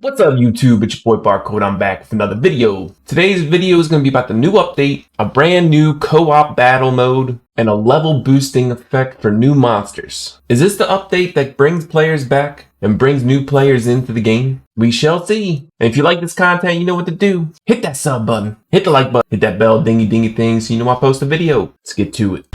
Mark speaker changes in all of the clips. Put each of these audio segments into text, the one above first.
Speaker 1: What's up YouTube, it's your boy Barcode, I'm back with another video. Today's video is going to be about the new update, a brand new co-op battle mode, and a level boosting effect for new monsters. Is this the update that brings players back and brings new players into the game? We shall see. And if you like this content, you know what to do. Hit that sub button, hit the like button, hit that bell dingy thing so you know I post a video. Let's get to it.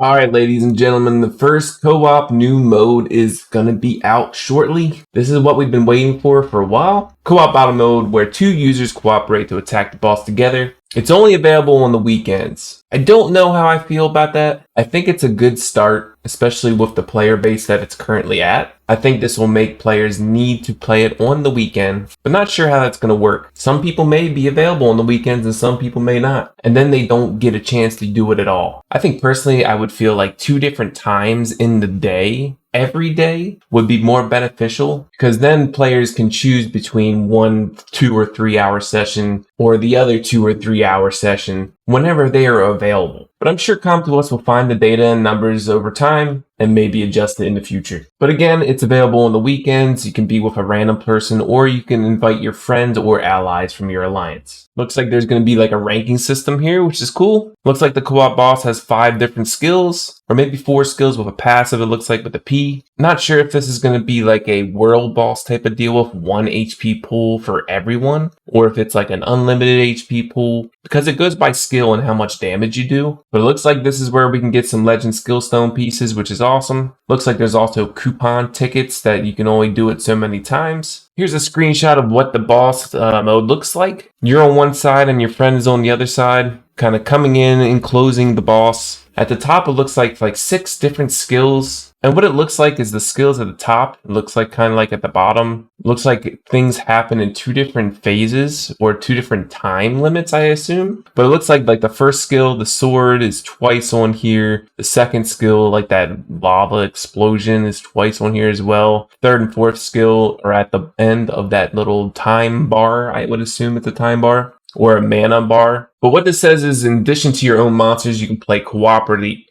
Speaker 1: Alright, ladies and gentlemen, the first co-op new mode is gonna be out shortly. This is what we've been waiting for a while. Co-op battle mode where two users cooperate to attack the boss together. It's only available on the weekends. I don't know how I feel about that. I think it's a good start, especially with the player base that it's currently at. I think this will make players need to play it on the weekend, but not sure how that's going to work. Some people may be available on the weekends and some people may not, and then they don't get a chance to do it at all. I think personally I would feel like 2 different times in the day every day would be more beneficial, because then players can choose between 1, 2, or 3 hour session or the other 2 or 3 hour session whenever they are available. But I'm sure CompuOS will find the data and numbers over time and maybe adjust it in the future. But again, it's available on the weekends. You can be with a random person or you can invite your friends or allies from your alliance. Looks like there's going to be like a ranking system here, which is cool. Looks like the co-op boss has 5 different skills, or maybe 4 skills with a passive, it looks like, with a P. Not sure if this is going to be like a world boss type of deal with 1 HP pool for everyone, or if it's like an unlimited HP pool, because it goes by skill and how much damage you do. But it looks like this is where we can get some legend skill stone pieces, which is awesome. Looks like there's also coupon tickets that you can only do it so many times. Here's a screenshot of what the boss mode looks like. You're on one side and your friend is on the other side, kind of coming in and closing the boss. At the top, it looks like 6 different skills. And what it looks like is the skills at the top. It looks like kind of like at the bottom. It looks like things happen in 2 different phases or 2 different time limits, I assume. But it looks like the first skill, the sword, is twice on here. The second skill, like that lava explosion, is twice on here as well. Third and fourth skill are at the end of that little time bar. I would assume it's a time bar or a mana bar. But what this says is, in addition to your own monsters, you can play cooperatively,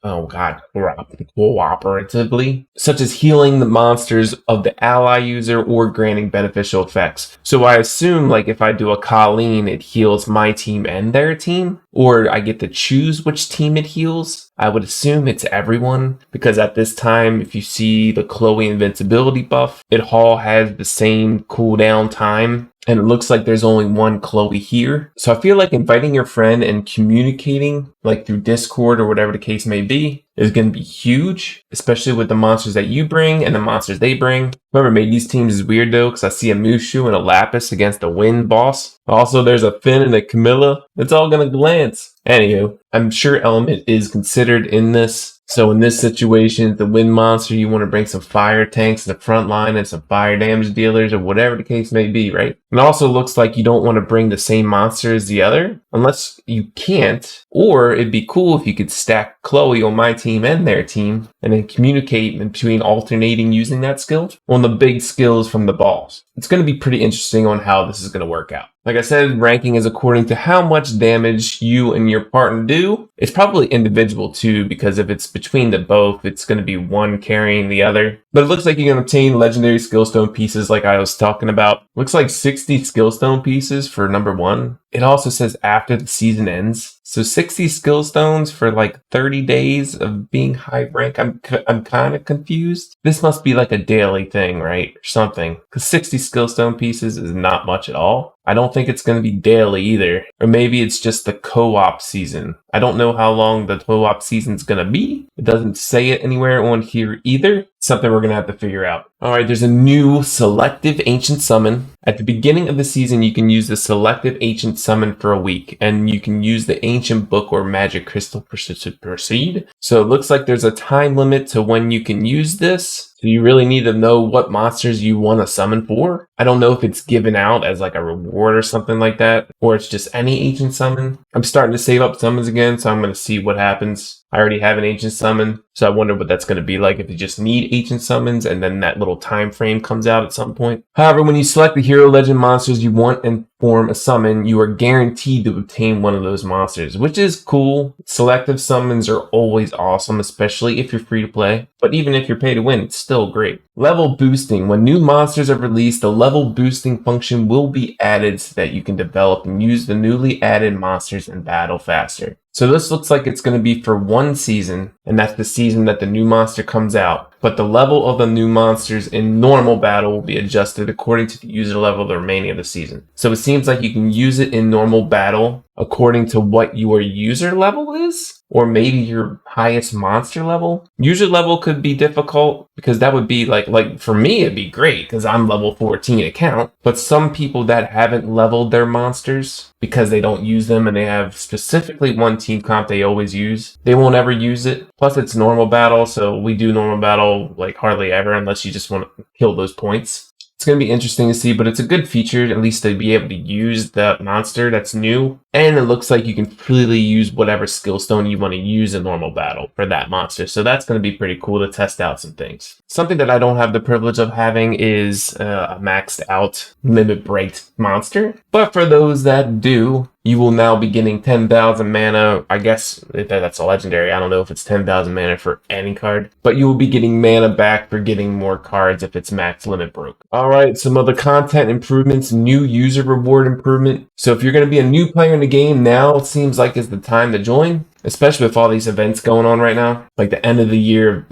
Speaker 1: such as healing the monsters of the ally user or granting beneficial effects. So I assume, like, if I do a Colleen, it heals my team and their team, or I get to choose which team it heals. I would assume it's everyone, because at this time, if you see the Chloe invincibility buff, it all has the same cooldown time. And it looks like there's only 1 Chloe here. So I feel like inviting your friend and communicating, like through Discord or whatever the case may be, is going to be huge, especially with the monsters that you bring and the monsters they bring. Whoever made these teams is weird though, because I see a Mushu and a Lapis against the Wind boss. Also, there's a Finn and a Camilla. It's all going to glance. Anywho, I'm sure Element is considered in this. So in this situation, the Wind monster, you want to bring some fire tanks in the front line and some fire damage dealers or whatever the case may be, right? It also looks like you don't want to bring the same monster as the other, unless you can't. Or it'd be cool if you could stack Chloe on my team and their team and then communicate between alternating using that skill on the big skills from the boss. It's going to be pretty interesting on how this is going to work out. Like I said, ranking is according to how much damage you and your partner do. It's probably individual too, because if it's between the both, it's going to be one carrying the other. But it looks like you can obtain legendary skillstone pieces like I was talking about. Looks like 60 skillstone pieces for number 1. It also says after the season ends. So 60 skill stones for like 30 days of being high rank. I'm kind of confused. This must be like a daily thing, right? Or something. Because 60 skill stone pieces is not much at all. I don't think it's going to be daily either. Or maybe it's just the co-op season. I don't know how long the co-op season's going to be. It doesn't say it anywhere on here either. Something we're going to have to figure out. Alright, there's a new selective ancient summon. At the beginning of the season, you can use the selective ancient summon for a week, and you can use the ancient book or magic crystal to proceed. So it looks like there's a time limit to when you can use this. So you really need to know what monsters you want to summon for. I don't know if it's given out as like a reward or something like that, or it's just any ancient summon. I'm starting to save up summons again, so I'm going to see what happens. I already have an ancient summon, so I wonder what that's going to be like if you just need ancient summons and then that little time frame comes out at some point. However, when you select the hero legend monsters you want and form a summon, you are guaranteed to obtain one of those monsters, which is cool. Selective summons are always awesome, especially if you're free to play, but even if you're pay to win, it's still great. Level boosting. When new monsters are released, the level boosting function will be added so that you can develop and use the newly added monsters in battle faster. So this looks like it's going to be for one season, and that's the season that the new monster comes out. But the level of the new monsters in normal battle will be adjusted according to the user level of the remaining of the season. So it seems like you can use it in normal battle according to what your user level is, or maybe your highest monster level. User level could be difficult because that would be like for me it'd be great because I'm level 14 account, but some people that haven't leveled their monsters because they don't use them and they have specifically one team comp they always use, they won't ever use it. Plus it's normal battle, so we do normal battle like hardly ever unless you just want to kill those points. It's going to be interesting to see, but it's a good feature, at least to be able to use that monster that's new. And it looks like you can freely use whatever skill stone you want to use in normal battle for that monster. So that's going to be pretty cool to test out some things. Something that I don't have the privilege of having is a maxed out limit break monster. But for those that do, you will now be getting 10,000 mana. I guess if that's a legendary. I don't know if it's 10,000 mana for any card, but you will be getting mana back for getting more cards if it's max limit broke. All right, some other content improvements, new user reward improvement. So if you're going to be a new player in the game, now it seems like is the time to join, especially with all these events going on right now, like the end of the year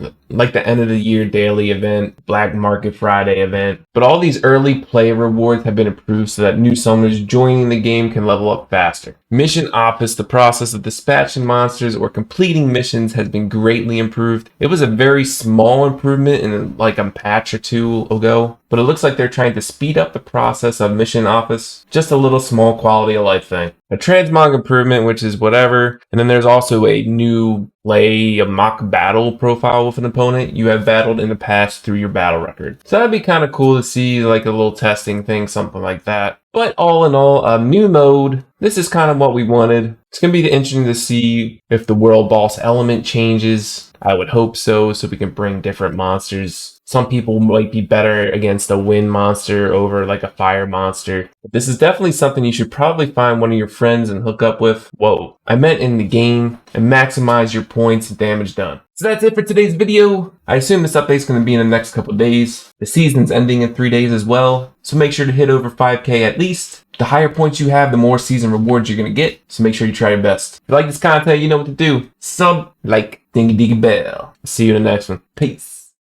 Speaker 1: daily event, Black Market Friday event. But all these early play rewards have been improved so that new summoners joining the game can level up faster. Mission Office, the process of dispatching monsters or completing missions, has been greatly improved. It was a very small improvement in like a patch or two ago, but it looks like they're trying to speed up the process of Mission Office. Just a little small quality of life thing. A transmog improvement, which is whatever. And then there's also a new play a mock battle profile with an opponent you have battled in the past through your battle record. So that'd be kind of cool to see, like a little testing thing, something like that. But all in all, a new mode. This is kind of what we wanted. It's going to be interesting to see if the world boss element changes. I would hope so we can bring different monsters. Some people might be better against a wind monster over like a fire monster. But this is definitely something you should probably find one of your friends and hook up with. Whoa, I meant in the game, and maximize your points and damage done. So that's it for today's video. I assume this update's going to be in the next couple days. The season's ending in 3 days as well, so make sure to hit over 5k at least. The higher points you have, the more season rewards you're going to get, so make sure you try your best. If you like this content, you know what to do. Sub, like, dingy bell. See you in the next one. Peace.